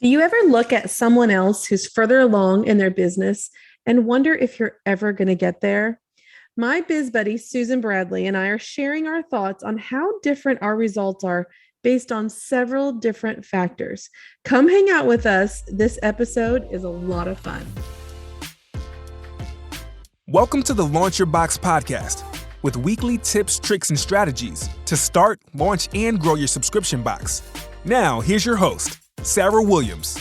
Do you ever look at someone else who's further along in their business and wonder if you're ever going to get there? My biz buddy, Susan Bradley, and I are sharing our thoughts on how different our results are based on several different factors. Come hang out with us. This episode is a lot of fun. Welcome to the Launch Your Box podcast with weekly tips, tricks, and strategies to start, launch, and grow your subscription box. Now, here's your host, Sarah Williams.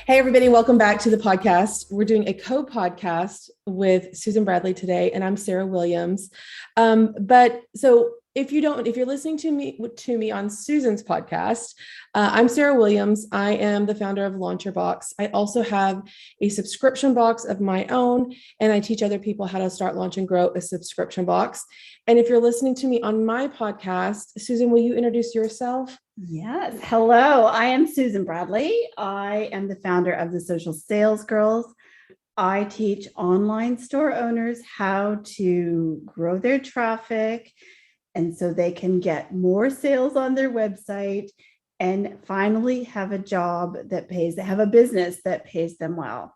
Hey, everybody, welcome back to the podcast. We're doing a co-podcast with Susan Bradley today, and I'm Sarah Williams. If you're listening to me on Susan's podcast, I'm Sarah Williams. I am the founder of Launch Your Box. I also have a subscription box of my own, and I teach other people how to start, launch, and grow a subscription box. And if you're listening to me on my podcast, Susan, will you introduce yourself? Yes. Hello, I am Susan Bradley. I am the founder of the Social Sales Girls. I teach online store owners how to grow their traffic, and so they can get more sales on their website and finally have a job that pays, have a business that pays them well.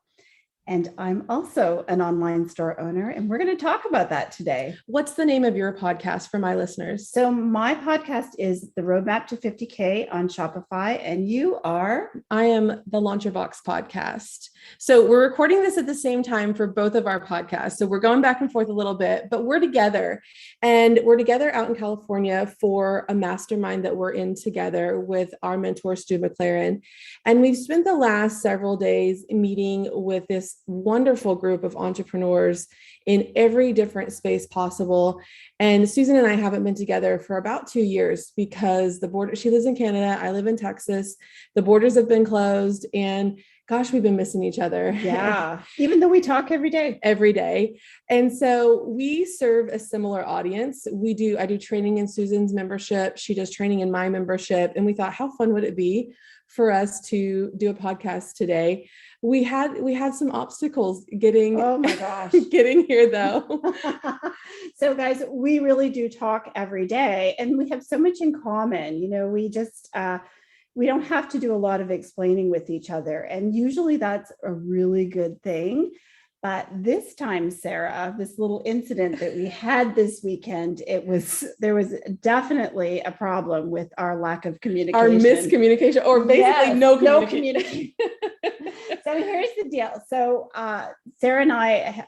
And I'm also an online store owner, and we're going to talk about that today. What's the name of your podcast for my listeners? So my podcast is The Roadmap to 50K on Shopify, and you are? I am the Launch Your Box podcast. So we're recording this at the same time for both of our podcasts. So we're going back and forth a little bit, but we're together. And we're together out in California for a mastermind that we're in together with our mentor, Stu McLaren. And we've spent the last several days meeting with this wonderful group of entrepreneurs in every different space possible. And Susan and I haven't been together for about 2 years because she lives in Canada, I live in Texas. The borders have been closed, and gosh, we've been missing each other. Yeah. Even though we talk every day. Every day. And so we serve a similar audience. I do training in Susan's membership. She does training in my membership. And we thought, how fun would it be for us to do a podcast today? We had some obstacles getting, oh my gosh, getting here though. So guys, we really do talk every day, and we have so much in common. You know, we don't have to do a lot of explaining with each other. And usually that's a really good thing. But this time, Sarah, this little incident that we had this weekend, there was definitely a problem with our lack of communication. Our miscommunication, or basically no communication. So here's the deal. So Sarah and I,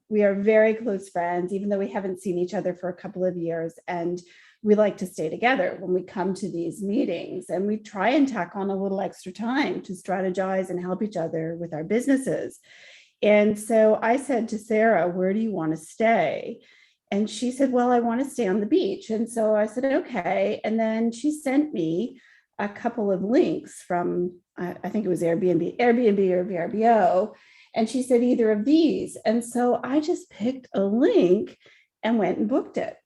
we are very close friends, even though we haven't seen each other for a couple of years. And we like to stay together when we come to these meetings, and we try and tack on a little extra time to strategize and help each other with our businesses. And so I said to Sarah, where do you want to stay? And she said, well, I want to stay on the beach. And so I said, okay. And then she sent me a couple of links from, I think it was Airbnb or VRBO. And she said, either of these. And so I just picked a link and went and booked it.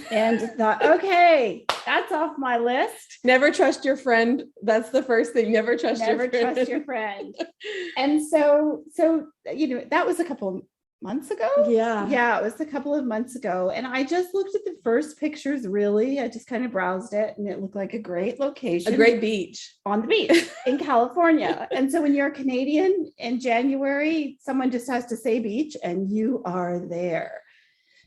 And thought, okay, that's off my list. Never trust your friend. That's the first thing. Never trust your friend. And so, that was a couple of months ago. Yeah, it was a couple of months ago. And I just looked at the first pictures, really. I just kind of browsed it, and it looked like a great location. A great beach. On the beach in California. And so when you're a Canadian in January, someone just has to say beach and you are there.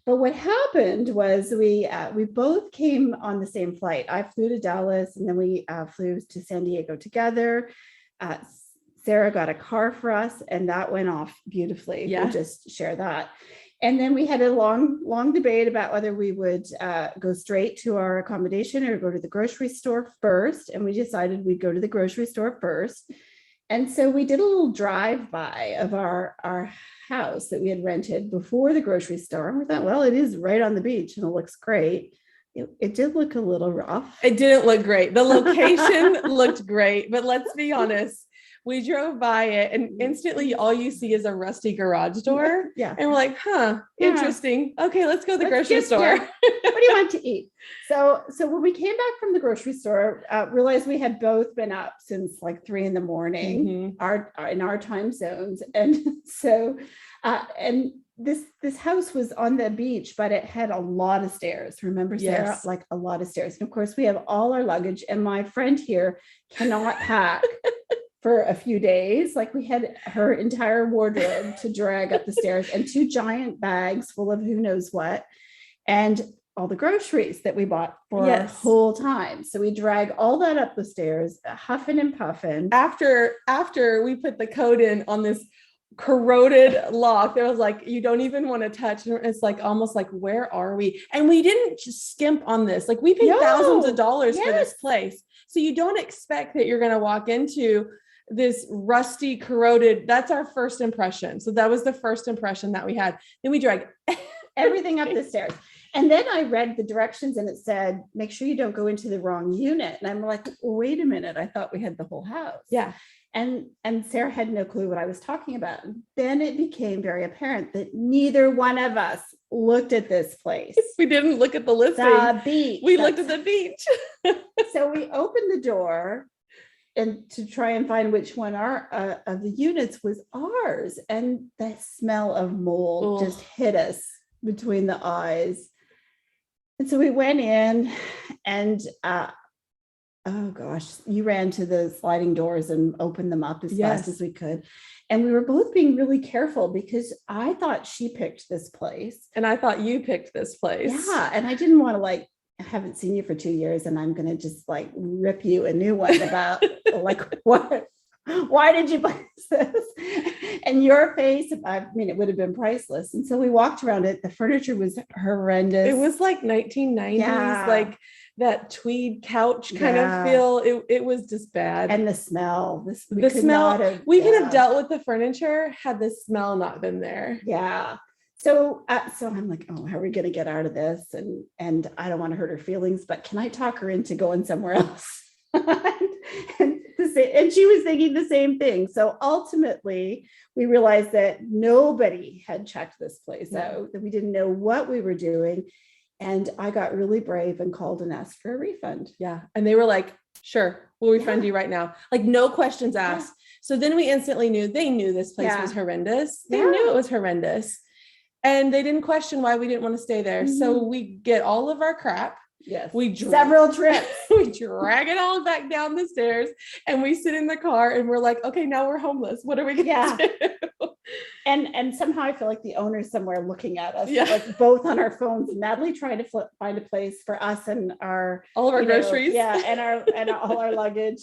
But what happened was we both came on the same flight. I flew to Dallas, and then we flew to San Diego together. Sarah got a car for us, and that went off beautifully. Yeah. We'll just share that. And then we had a long debate about whether we would go straight to our accommodation or go to the grocery store first. And we decided we'd go to the grocery store first. And so we did a little drive-by of our house that we had rented before the grocery store. And we thought, well, it is right on the beach and it looks great. It did look a little rough. It didn't look great. The location looked great, but let's be honest. We drove by it, and instantly all you see is a rusty garage door. Yeah. And we're like, interesting. Okay, let's go to the grocery store. Yeah. What do you want to eat? So when we came back from the grocery store, realized we had both been up since like 3 a.m. in our time zones. And so, and this house was on the beach, but it had a lot of stairs. Remember, Sarah? Yes. Like a lot of stairs. And of course, we have all our luggage, and my friend here cannot pack for a few days. Like, we had her entire wardrobe to drag up the stairs, and 2 giant bags full of who knows what, and all the groceries that we bought for our whole time. So we drag all that up the stairs, huffing and puffing. After we put the code in on this corroded lock, there was like, you don't even want to touch. It's like almost like, where are we? And we didn't just skimp on this. Like, we paid thousands of dollars for this place. So you don't expect that you're going to walk into this rusty, corroded. That's our first impression. So that was the first impression that we had. Then we drag everything up the stairs. And then I read the directions, and it said, make sure you don't go into the wrong unit. And I'm like, wait a minute. I thought we had the whole house. Yeah. And Sarah had no clue what I was talking about. Then it became very apparent that neither one of us looked at this place. We didn't look at the listing. The beach. We looked at the beach. So we opened the door and to try and find which one of the units was ours. And the smell of mold just hit us between the eyes. And so we went in, and oh gosh, you ran to the sliding doors and opened them up as fast as we could. And we were both being really careful, because I thought she picked this place. And I thought you picked this place. Yeah. And I didn't want to, like, I haven't seen you for 2 years, and I'm going to just like rip you a new one about like, why did you buy this? And your face, I mean, it would have been priceless. And so we walked around it. The furniture was horrendous. It was like 1990s, like that tweed couch kind of feel. It was just bad. And the smell, we could have dealt with the furniture had the smell not been there. Yeah. So I'm like, oh, how are we going to get out of this? And I don't want to hurt her feelings, but can I talk her into going somewhere else? And she was thinking the same thing. So ultimately, we realized that nobody had checked this place out, that we didn't know what we were doing. And I got really brave and called and asked for a refund. Yeah. And they were like, sure, we'll refund you right now. Like, no questions asked. So then we instantly knew they knew this place was horrendous. They knew it was horrendous. And they didn't question why we didn't want to stay there. Mm-hmm. So we get all of our crap. Yes. Several trips. We drag it all back down the stairs, and we sit in the car, and we're like, okay, now we're homeless. What are we going to do? And somehow I feel like the owner's somewhere looking at us, like both on our phones, madly trying to find a place for us and all of our groceries. And all our luggage.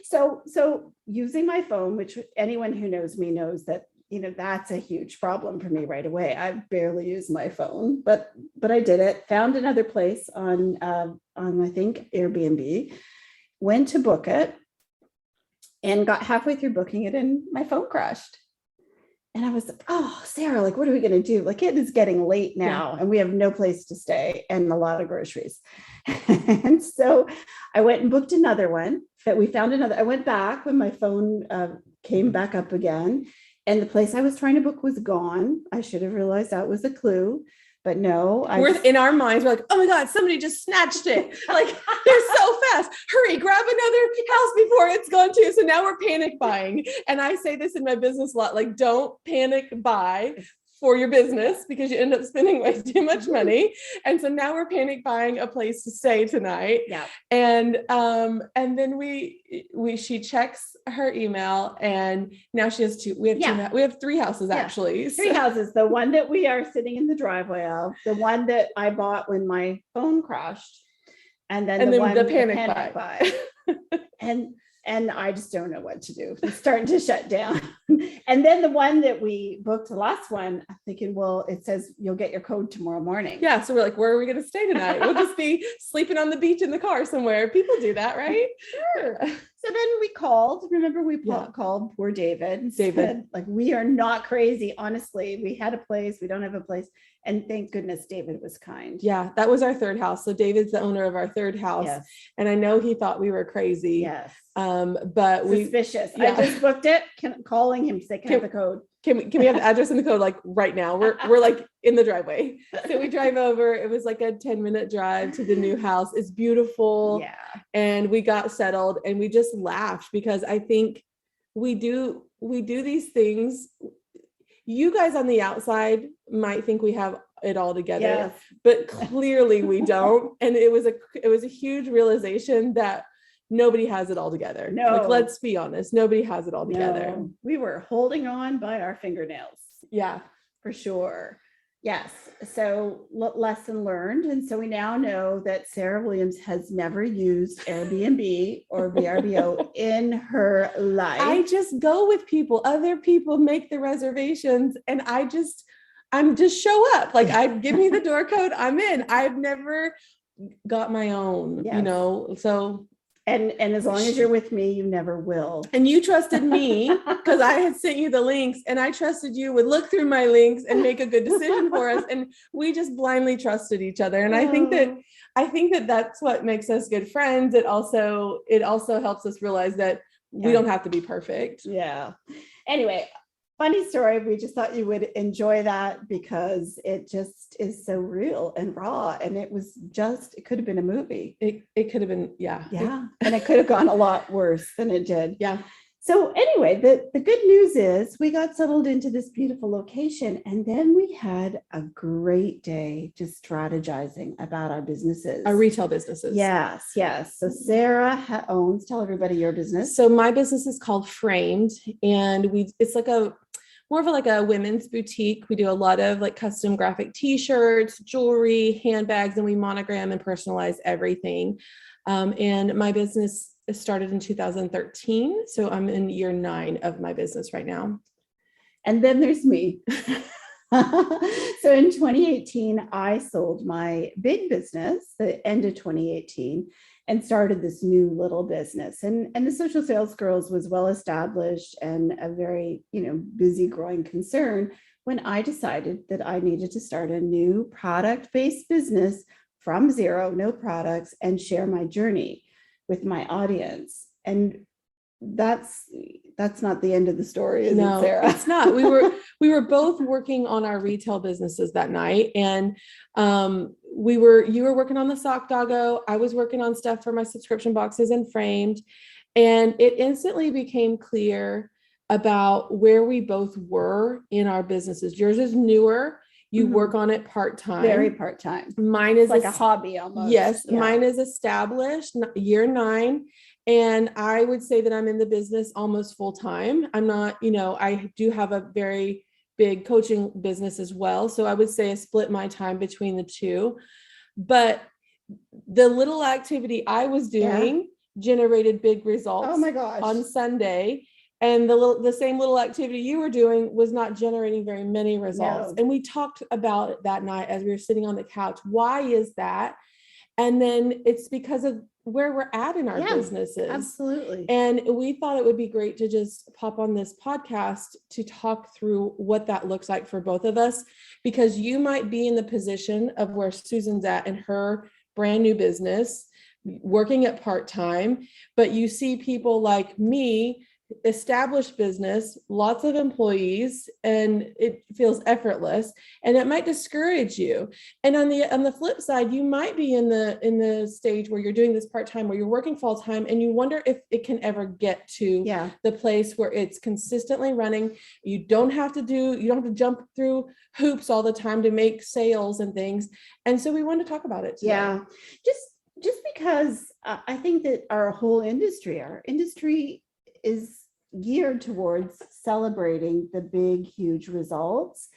So using my phone, which anyone who knows me knows that, that's a huge problem for me right away. I barely use my phone, but I did it, found another place on I think Airbnb, went to book it, and got halfway through booking it, and my phone crashed. And I was like, oh, Sarah, like, what are we going to do? Like, it is getting late now, and we have no place to stay and a lot of groceries. And so I went and booked another one, but we found another. I went back when my phone came back up again, and the place I was trying to book was gone. I should have realized that was a clue, but no. In our minds, we're like, oh my God, somebody just snatched it. Like, they're so fast. Hurry, grab another house before it's gone too. So now we're panic buying. And I say this in my business a lot, like, don't panic buy for your business, because you end up spending way too much money. And so now we're panic buying a place to stay tonight. Yeah. And then she checks her email, and now she has two. We have 3 houses actually. 3 houses. The one that we are sitting in the driveway of, the one that I bought when my phone crashed, and then the panic buy. And I just don't know what to do. It's starting to shut down. And then the one that we booked, the last one, I'm thinking, well, it says you'll get your code tomorrow morning. Yeah. So we're like, where are we going to stay tonight? We'll just be sleeping on the beach in the car somewhere. People do that, right? Sure. So then we called. Remember, we called poor David. And said, like, we are not crazy. Honestly, we had a place. We don't have a place. And thank goodness David was kind. Yeah, that was our 3rd house. So David's the owner of our 3rd house. Yes. And I know he thought we were crazy. Yes. But suspicious. I just booked it. Calling him to say, can I have the code? Can we have the address and the code, like, right now? We're like in the driveway. So we drive over. It was like a 10-minute drive to the new house. It's beautiful. Yeah. And we got settled, and we just laughed, because I think we do these things. you guys on the outside might think we have it all together, Yes. but clearly we don't. And it was a huge realization that nobody has it all together. No. Like, let's be honest, nobody has it all together. No. We were holding on by our fingernails. Yeah, for sure. Yes. So lesson learned. And so we now know that Sarah Williams has never used Airbnb or VRBO in her life. I just go with people. Other people make the reservations, and I'm just show up. Like, I give me the door code, I'm in. I've never got my own, Yes. so. And as long as you're with me, you never will. And you trusted me because I had sent you the links, and I trusted you would look through my links and make a good decision for us. And we just blindly trusted each other. And I think that that's what makes us good friends. It also helps us realize that we don't have to be perfect. Yeah. Anyway, funny story. We just thought you would enjoy that because it just is so real and raw. And it could have been a movie. It could have been, yeah. Yeah. And it could have gone a lot worse than it did. Yeah. So anyway, the good news is we got settled into this beautiful location, and then we had a great day just strategizing about our businesses. Our retail businesses. Yes. So Sarah owns, tell everybody your business. So my business is called Framed, and it's like more of like a women's boutique. We do a lot of like custom graphic t-shirts, jewelry, handbags, and we monogram and personalize everything. And my business started in 2013. So I'm in year 9 of my business right now. And then there's me. So in 2018, I sold my big business, the end of 2018, and started this new little business. And the Social Sales Girls was well established and a very, busy growing concern when I decided that I needed to start a new product-based business from zero, no products, and share my journey with my audience. And that's not the end of the story, is it, Sarah? It's not. We were both working on our retail businesses that night, and you were working on the Sock Doggo. I was working on stuff for my subscription boxes and Framed, and it instantly became clear about where we both were in our businesses. Yours is newer. You work on it part-time. Very part-time. Mine is like a hobby almost. Yes. Yeah. Mine is established, year 9. And I would say that I'm in the business almost full-time. I'm not, I do have a very big coaching business as well. So I would say I split my time between the two. But the little activity I was doing generated big results. Oh my gosh. On Sunday. And the same little activity you were doing was not generating very many results. No. And we talked about it that night as we were sitting on the couch. Why is that? And then it's because of where we're at in our businesses. Absolutely. And we thought it would be great to just pop on this podcast to talk through what that looks like for both of us, because you might be in the position of where Susan's at in her brand new business, working at part-time, but you see people like me, established business, lots of employees, and it feels effortless, and it might discourage you. And on the flip side, you might be in the stage where you're doing this part-time, where you're working full-time, and you wonder if it can ever get to the place where it's consistently running. You don't have to jump through hoops all the time to make sales and things. And so we want to talk about it today. Yeah, just because I think that our industry is geared towards celebrating the big, huge results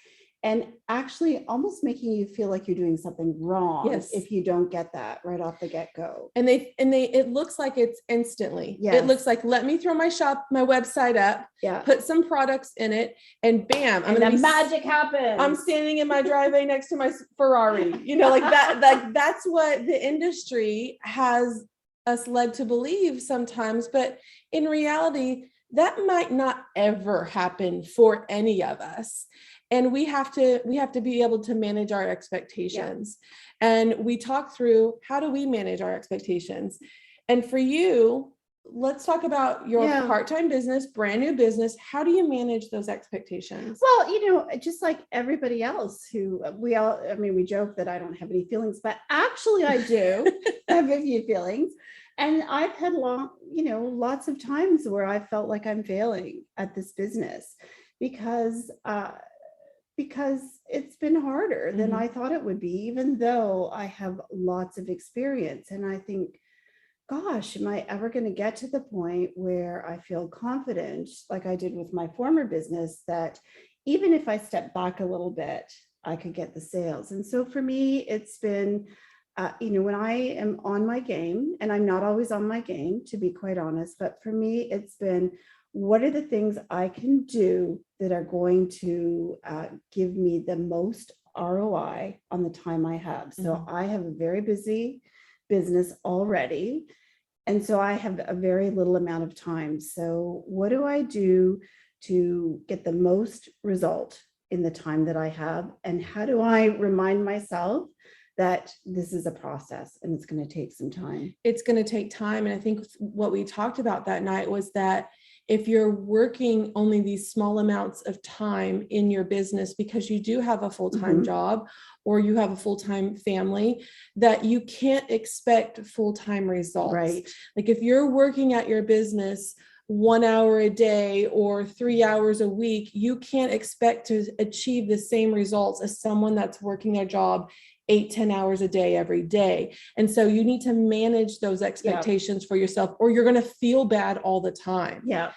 and actually almost making you feel like you're doing something wrong if you don't get that right off the get-go. And it looks like it's instantly. Yes. It looks like, let me throw my website up, put some products in it, and bam, magic happens. I'm standing in my driveway next to my Ferrari. Like that. Like that's what the industry has us led to believe sometimes, but in reality, that might not ever happen for any of us. And we have to be able to manage our expectations. And we talk through, how do we manage our expectations? And for you, let's talk about your part-time business, brand new business. How do you manage those expectations? Well, just like everybody else we joke that I don't have any feelings, but actually I do have a few feelings. And I've had lots of times where I felt like I'm failing at this business because because it's been harder than I thought it would be, even though I have lots of experience. And I think, gosh, am I ever going to get to the point where I feel confident, like I did with my former business, that even if I step back a little bit, I could get the sales? And so for me, it's been, when I am on my game, and I'm not always on my game, to be quite honest, but for me, it's been, what are the things I can do that are going to give me the most ROI on the time I have? So I have a very busy business already. And so I have a very little amount of time. So what do I do to get the most result in the time that I have? And how do I remind myself that this is a process and it's going to take some time? It's going to take time. And I think what we talked about that night was that if you're working only these small amounts of time in your business because you do have a full-time job or you have a full-time family, that you can't expect full-time results. Right. Like if you're working at your business 1 hour a day or 3 hours a week, you can't expect to achieve the same results as someone that's working their job 8-10 hours a day every day. And so you need to manage those expectations for yourself, or you're going to feel bad all the time. Yeah.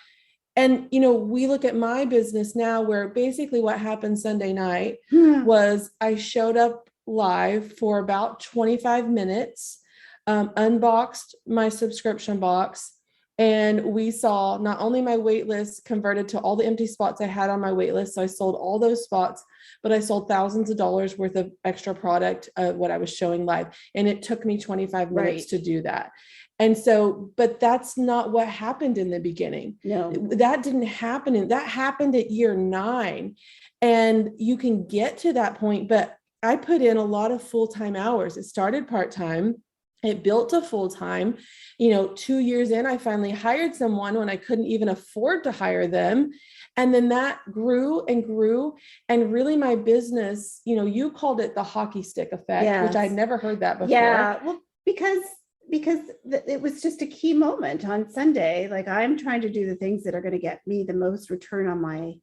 And, we look at my business now, where basically what happened Sunday night was I showed up live for about 25 minutes, unboxed my subscription box, and we saw not only my wait list converted to all the empty spots I had on my wait list. So I sold all those spots, but I sold thousands of dollars worth of extra product of what I was showing live. And it took me 25 minutes to do that. And so, but that's not what happened in the beginning. No, that didn't happen. And that happened at year 9. And you can get to that point, but I put in a lot of full-time hours. It started part-time. It built to full-time. 2 years in, I finally hired someone when I couldn't even afford to hire them. And then that grew and grew. And really my business, you called it the hockey stick effect, which I'd never heard that before. Yeah, well, because it was just a key moment on Sunday. Like, I'm trying to do the things that are going to get me the most return on my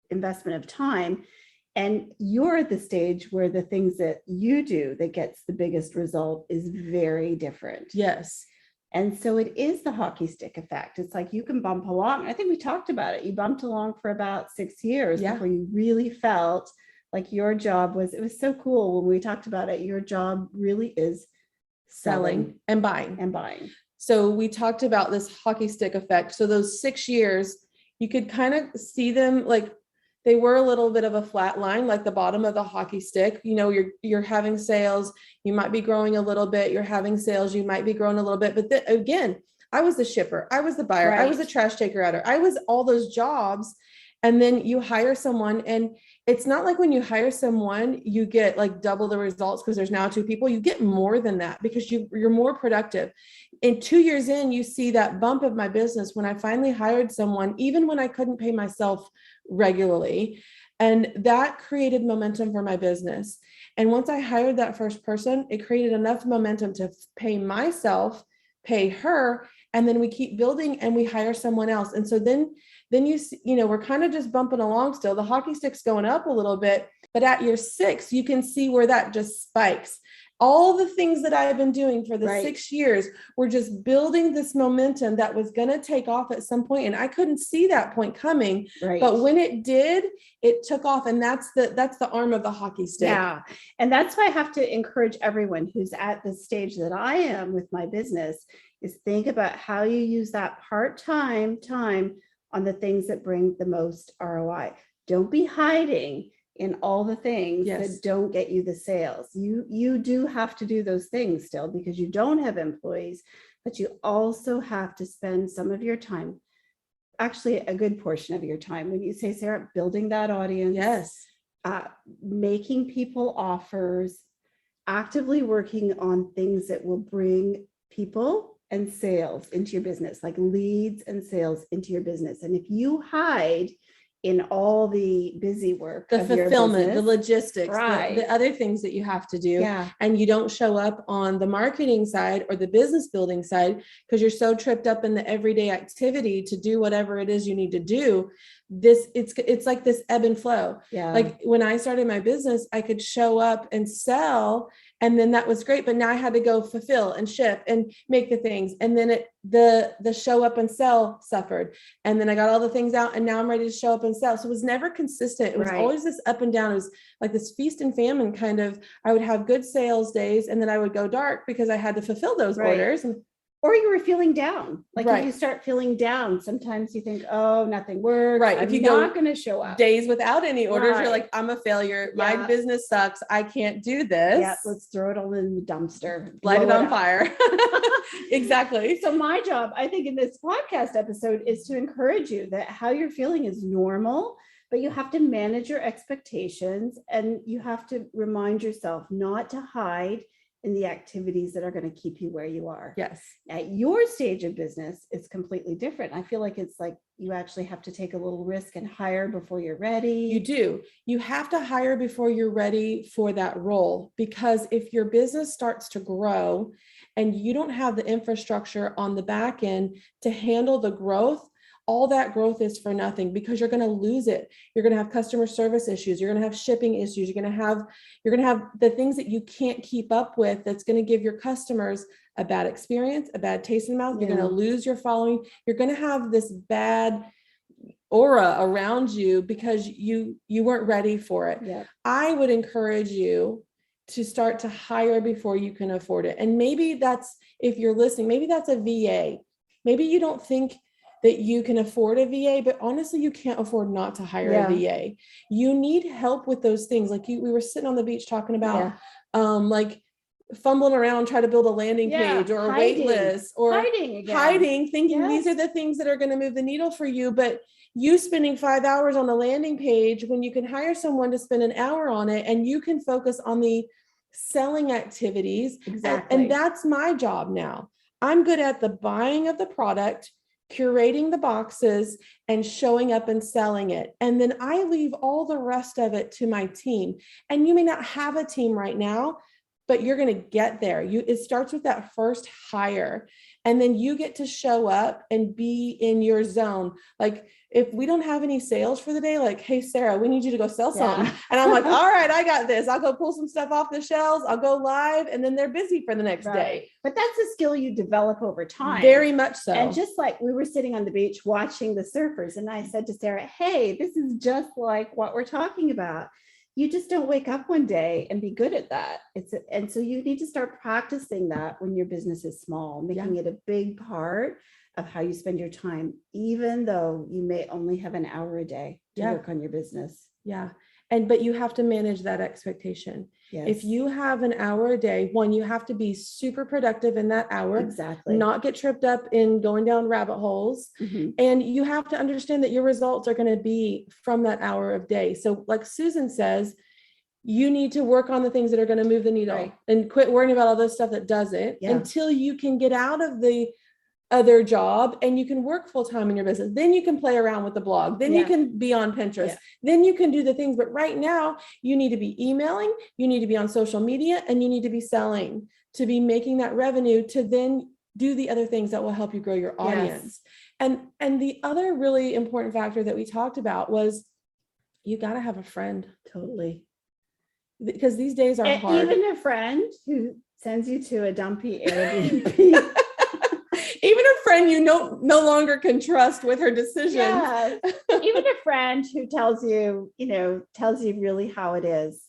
investment of time. And you're at the stage where the things that you do that gets the biggest result is very different. Yes. And so it is the hockey stick effect. It's like you can bump along. I think we talked about it. You bumped along for about 6 years before you really felt like your job was, it was so cool when we talked about it. Your job really is selling and buying. So we talked about this hockey stick effect. So those 6 years, you could kind of see them like they were a little bit of a flat line, like the bottom of the hockey stick. You're having sales, you might be growing a little bit. You're having sales, you might be growing a little bit. But again, I was the shipper, I was the buyer, I was the trash taker outer, I was all those jobs. And then you hire someone, and it's not like when you hire someone, you get like double the results because there's now 2 people. You get more than that because you're more productive. In 2 years in, you see that bump of my business when I finally hired someone, even when I couldn't pay myself regularly. And that created momentum for my business. And once I hired that first person, it created enough momentum to pay myself, pay her, and then we keep building and we hire someone else. And so then we're kind of just bumping along still. The hockey stick's going up a little bit, but at year 6, you can see where that just spikes. All the things that I've been doing for the 6 years were just building this momentum that was going to take off at some point. And I couldn't see that point coming, but when it did, it took off. And that's the arm of the hockey stick. Yeah. And that's why I have to encourage everyone who's at the stage that I am with my business is think about how you use that part-time time on the things that bring the most ROI. Don't be hiding in all the things that don't get you the sales. You do have to do those things still because you don't have employees, but you also have to spend some of your time, actually a good portion of your time, when you say, Sarah, building that audience, making people offers, actively working on things that will bring people and sales into your business, like leads and sales into your business. And if you hide in all the busy work, the of your fulfillment, the business. logistics, Right. the other things that you have to do. Yeah. And you don't show up on the marketing side or the business building side because you're so tripped up in the everyday activity to do whatever it is you need to do. It's like this ebb and flow. Yeah. Like when I started my business, I could show up and sell, and then that was great. But now I had to go fulfill and ship and make the things. And then the show up and sell suffered. And then I got all the things out, and now I'm ready to show up and sell. So it was never consistent. It was always this up and down. It was like this feast and famine kind of. I would have good sales days, and then I would go dark because I had to fulfill those orders. Or you were feeling down. Like Right. if you start feeling down, sometimes you think, oh, nothing works. Right. I'm If you not go going to show up. days without any orders, Right. you're like, I'm a failure. My Yeah. business sucks. I can't do this. Yeah, let's throw it all in the dumpster. Light it blow on up. fire. Exactly. So my job, I think, in this podcast episode is to encourage you that how you're feeling is normal, but you have to manage your expectations, and you have to remind yourself not to hide in the activities that are going to keep you where you are. Yes. At your stage of business, it's completely different. I feel like it's like you actually have to take a little risk and hire before you're ready. You do. You have to hire before you're ready for that role, because if your business starts to grow and you don't have the infrastructure on the back end to handle the growth, all that growth is for nothing, because you're going to lose it. You're going to have customer service issues. You're going to have shipping issues. You're going to have the things that you can't keep up with. That's going to give your customers a bad experience, a bad taste in the mouth. You're going to lose your following. You're going to have this bad aura around you because you weren't ready for it. Yeah. I would encourage you to start to hire before you can afford it. And maybe that's, if you're listening, maybe that's a VA. Maybe you don't think that you can afford a VA, but honestly, you can't afford not to hire a VA. You need help with those things. Like we were sitting on the beach talking about, like fumbling around, trying to build a landing page or a wait list, or hiding, thinking these are the things that are going to move the needle for you. But you spending 5 hours on a landing page when you can hire someone to spend an hour on it, and you can focus on the selling activities. Exactly. And that's my job now. I'm good at the buying of the product, curating the boxes, and showing up and selling it. And then I leave all the rest of it to my team. And you may not have a team right now, but you're going to get there. It starts with that first hire, and then you get to show up and be in your zone. Like if we don't have any sales for the day, like, hey, Sarah, we need you to go sell something. And I'm like, all right, I got this. I'll go pull some stuff off the shelves. I'll go live. And then they're busy for the next day. But that's a skill you develop over time. Very much so. And just like we were sitting on the beach watching the surfers, and I said to Sarah, hey, this is just like what we're talking about. You just don't wake up one day and be good at that. And so you need to start practicing that when your business is small, making it a big part of how you spend your time, even though you may only have an hour a day to work on your business. Yeah. But you have to manage that expectation. Yes. If you have an hour a day, one, you have to be super productive in that hour. Exactly. Not get tripped up in going down rabbit holes. Mm-hmm. And you have to understand that your results are going to be from that hour of day. So like Susan says, you need to work on the things that are going to move the needle and quit worrying about all this stuff that doesn't until you can get out of the other job and you can work full time in your business. Then you can play around with the blog. Then you can be on Pinterest. Then you can do the things. But right now you need to be emailing, you need to be on social media, and you need to be selling to be making that revenue to then do the other things that will help you grow your audience. And the other really important factor that we talked about was you got to have a friend. Totally. Because these days are hard. Even a friend who sends you to a dumpy Airbnb. Even a friend you no longer can trust with her decisions. Yeah. Even a friend who tells you really how it is.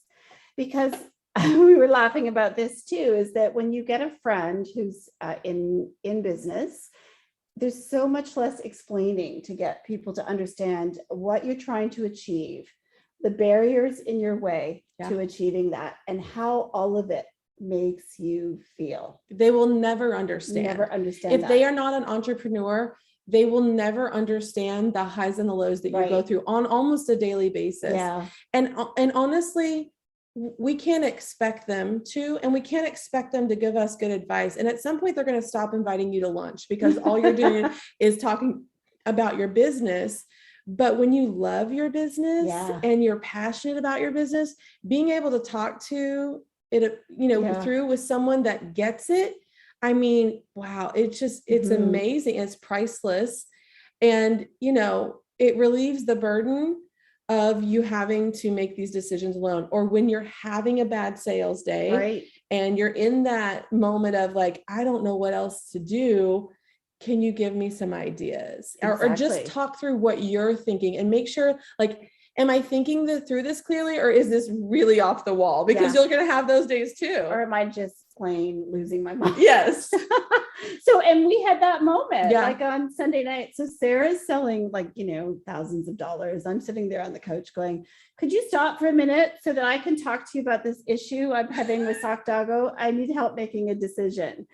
Because we were laughing about this too, is that when you get a friend who's in business, there's so much less explaining to get people to understand what you're trying to achieve, the barriers in your way to achieving that, and how all of it makes you feel. They will never understand. If they are not an entrepreneur, they will never understand the highs and the lows that you go through on almost a daily basis. Yeah. And honestly, we can't expect them to, and we can't expect them to give us good advice. And at some point they're going to stop inviting you to lunch because all you're doing is talking about your business. But when you love your business Yeah. and you're passionate about your business, being able to talk to it, through with someone that gets it, I mean, wow, it's amazing. It's priceless. And, it relieves the burden of you having to make these decisions alone, or when you're having a bad sales day, Right. and you're in that moment of like, I don't know what else to do. Can you give me some ideas? Or just talk through what you're thinking and make sure, like, am I thinking through this clearly, or is this really off the wall? Because you're going to have those days too. Or am I just plain losing my mind? Yes. So, and we had that moment, Yeah. like on Sunday night. So Sarah's selling like, thousands of dollars. I'm sitting there on the couch going, could you stop for a minute so that I can talk to you about this issue I'm having with Sockdoggo? I need help making a decision.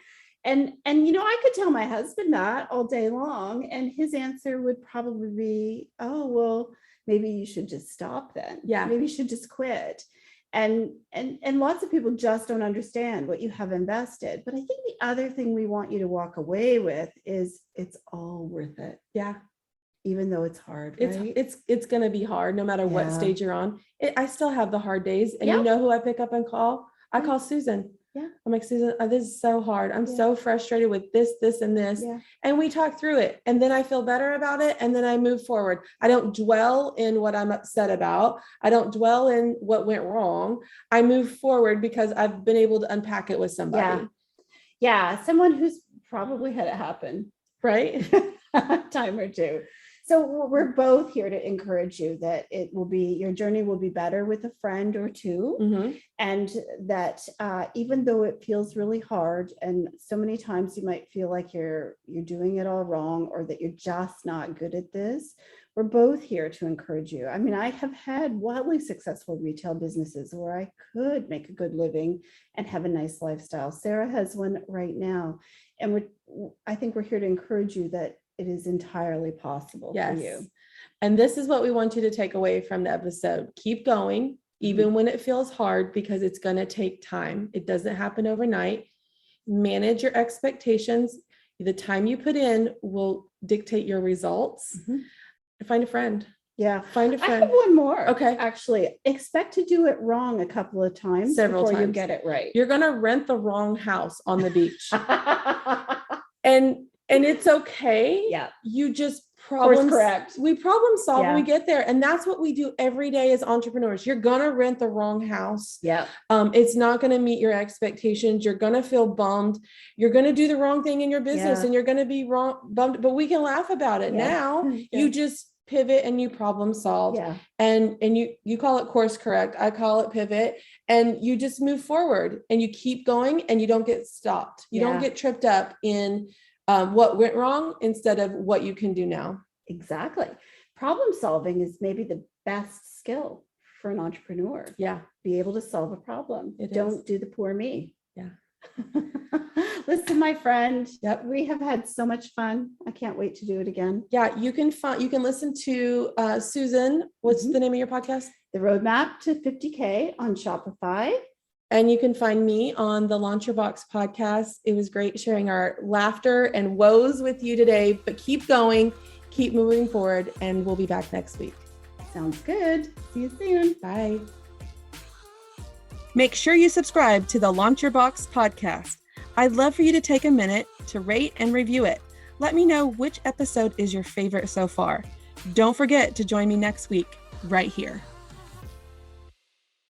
And I could tell my husband that all day long, and his answer would probably be, oh, well, maybe you should just stop then. Yeah. Maybe you should just quit. And lots of people just don't understand what you have invested. But I think the other thing we want you to walk away with is it's all worth it. Yeah. Even though it's hard, right? It's going to be hard no matter what stage you're on. I still have the hard days. And Yep. you know who I pick up and call? I call Susan. Yeah. I'm like, Susan, this is so hard. I'm so frustrated with this, and this. Yeah. And we talk through it. And then I feel better about it. And then I move forward. I don't dwell in what I'm upset about. I don't dwell in what went wrong. I move forward because I've been able to unpack it with somebody. Yeah. Someone who's probably had it happen. Right. A time or two. So we're both here to encourage you that your journey will be better with a friend or two. Mm-hmm. And that even though it feels really hard, and so many times you might feel like you're doing it all wrong, or that you're just not good at this, we're both here to encourage you. I mean, I have had wildly successful retail businesses where I could make a good living and have a nice lifestyle. Sarah has one right now. And I think we're here to encourage you that it is entirely possible for you. And this is what we want you to take away from the episode. Keep going, even when it feels hard, because it's going to take time. It doesn't happen overnight. Manage your expectations. The time you put in will dictate your results. Find a friend. Yeah. Find a friend. I have one more. Okay. Actually, expect to do it wrong a couple of times before you get it right. You're going to rent the wrong house on the beach. And it's okay. Yeah. You just correct. We problem solve when we get there. And that's what we do every day as entrepreneurs. You're going to rent the wrong house. Yeah. It's not going to meet your expectations. You're going to feel bummed. You're going to do the wrong thing in your business and you're going to be bummed, but we can laugh about it. Now you just pivot and you problem solve. Yeah. And you call it course correct. I call it pivot, and you just move forward and you keep going and you don't get stopped. You don't get tripped up in what went wrong instead of what you can do now. Exactly. Problem solving is maybe the best skill for an entrepreneur. Yeah. Be able to solve a problem. Don't do the poor me. Yeah. Listen, my friend. Yep. We have had so much fun. I can't wait to do it again. Yeah. You can listen to Susan. What's the name of your podcast? The Roadmap to 50K on Shopify. And you can find me on the Launch Your Box podcast. It was great sharing our laughter and woes with you today, but keep going, keep moving forward, and we'll be back next week. Sounds good. See you soon. Bye. Make sure you subscribe to the Launch Your Box podcast. I'd love for you to take a minute to rate and review it. Let me know which episode is your favorite so far. Don't forget to join me next week right here.